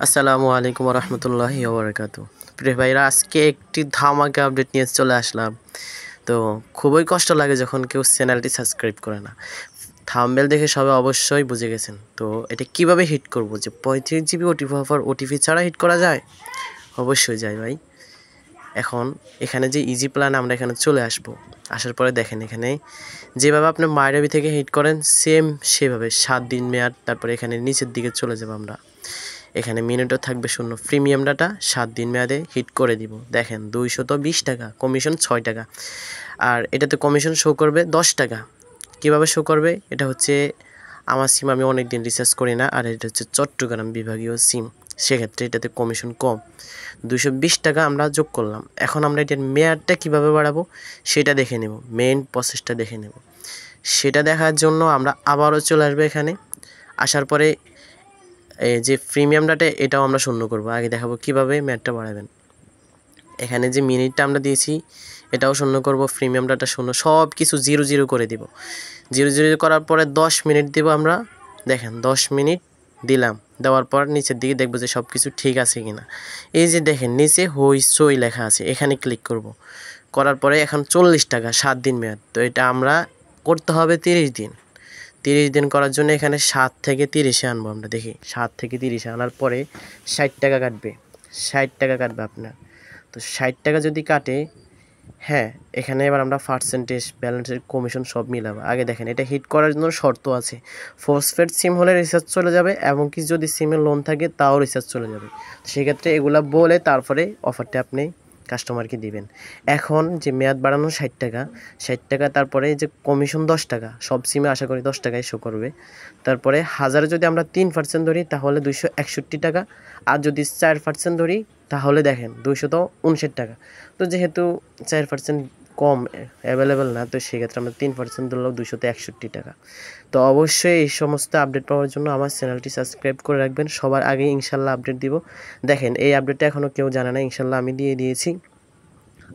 আসসালামু আলাইকুম রহমতুল্লাহি ওবরাকাতু। প্রিয় ভাইরা, আজকে একটি ধামাকা আপডেট নিয়ে চলে আসলাম। তো খুবই কষ্ট লাগে যখন কেউ চ্যানেলটি সাবস্ক্রাইব করে না। থাম্বনেল দেখে সবাই অবশ্যই বুঝে গেছেন। তো এটা কিভাবে হিট করব, যে 35 GB ওটিপি অফার ওটিপি ছাড়া হিট করা যায়? অবশ্যই যায় ভাই। এখন এখানে যে ইজি প্ল্যান, আমরা এখানে চলে আসার পরে দেখেন এখানে যেভাবে আপনি মাইরাবি থেকে হিট করেন সেম সেভাবে 7 দিন মেয়াদ। তারপরে এখানে নিচের দিকে চলে যাব আমরা, এখানে মিনিটও থাকবে শূন্য। প্রিমিয়াম ডাটা 7 দিন মেয়াদে হিট করে দিব। দেখেন 220 টাকা, কমিশন 6 টাকা, আর এটাতে কমিশন শো করবে 10 টাকা। কীভাবে শো করবে? এটা হচ্ছে আমার সিম, আমি অনেক দিন রিচার্জ করি না, আর এটা হচ্ছে চট্টগ্রাম বিভাগীয় সিম, সেক্ষেত্রে এটাতে কমিশন কম। 220 টাকা আমরা যোগ করলাম। এখন আমরা এটার মেয়াদটা কীভাবে বাড়াবো সেটা দেখে নেব, মেইন প্রসেসটা দেখে নেব। সেটা দেখার জন্য আমরা আবারও চলে আসবো এখানে। আসার পরে এই যে প্রিমিয়াম ডাটা, এটাও আমরা শূন্য করব। আগে দেখাবো কিভাবে মেয়াদটা বাড়াবেন। এখানে যে মিনিটটা আমরা দিয়েছি এটাও শূন্য করব, প্রিমিয়াম ডাটা শূন্য, সব কিছু 0 করে দিব। 0 করার পরে 10 মিনিট দেব আমরা। দেখেন 10 মিনিট দিলাম, দেওয়ার পর নিচের দিকে দেখবো যে সব কিছু ঠিক আছে কিনা। এই যে দেখেন নিচে হইচই লেখা আছে, এখানে ক্লিক করব। করার পরে এখন 40 টাকা 7 দিন মেয়াদ। তো এটা আমরা করতে হবে 30 দিন। 30 দিন করার জন্য এখানে 7 থেকে 30-এ আনবো আমরা। দেখি 7 থেকে 30-এ আনার পরে 60 টাকা কাটবে, 60 টাকা কাটবে আপনার। তো 60 টাকা যদি কাটে, হ্যাঁ, এখানে এবার আমরা পার্সেন্টেজ, ব্যালেন্সের কমিশন সব মিলাবো। আগে দেখেন এটা হিট করার জন্য শর্ত আছে। পোস্টপেড সিম হলে রিচার্জ চলে যাবে, এবং কি যদি সিমে লোন থাকে তাও রিচার্জ চলে যাবে। সেক্ষেত্রে এগুলা বলে তারপরে অফারটা আপনি কাস্টমারকে দিবেন। এখন যে মেয়াদ বাড়ানো 60 টাকা, 60 টাকা, তারপরে যে কমিশন 10 টাকা, সব সিমে আশা করি 10 টাকায় শো করবে। তারপরে হাজারে যদি আমরা 3% ধরি তাহলে 261 টাকা, আর যদি 4% ধরি তাহলে দেখেন 259 টাকা। তো যেহেতু 4% কম অ্যাভেলেবেল না, তো সেক্ষেত্রে আমরা 3% ধরলেও 261 টাকা। তো অবশ্যই এই সমস্ত আপডেট পাওয়ার জন্য আমার চ্যানেলটি সাবস্ক্রাইব করে রাখবেন। সবার আগে ইনশাল্লাহ আপডেট দিব। দেখেন এই আপডেটটা এখনও কেউ জানে না, ইনশাল্লাহ আমি দিয়ে দিয়েছি।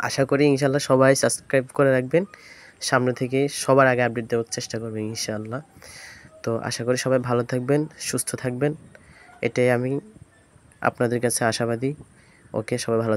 আশা করি ইনশাল্লাহ সবাই সাবস্ক্রাইব করে রাখবেন। সামনে থেকে সবার আগে আপডেট দেওয়ার চেষ্টা করবেন ইনশাআল্লাহ। তো আশা করি সবাই ভালো থাকবেন, সুস্থ থাকবেন, এটাই আমি আপনাদের কাছে আশাবাদী। ওকে, সবাই ভালো থাকবেন।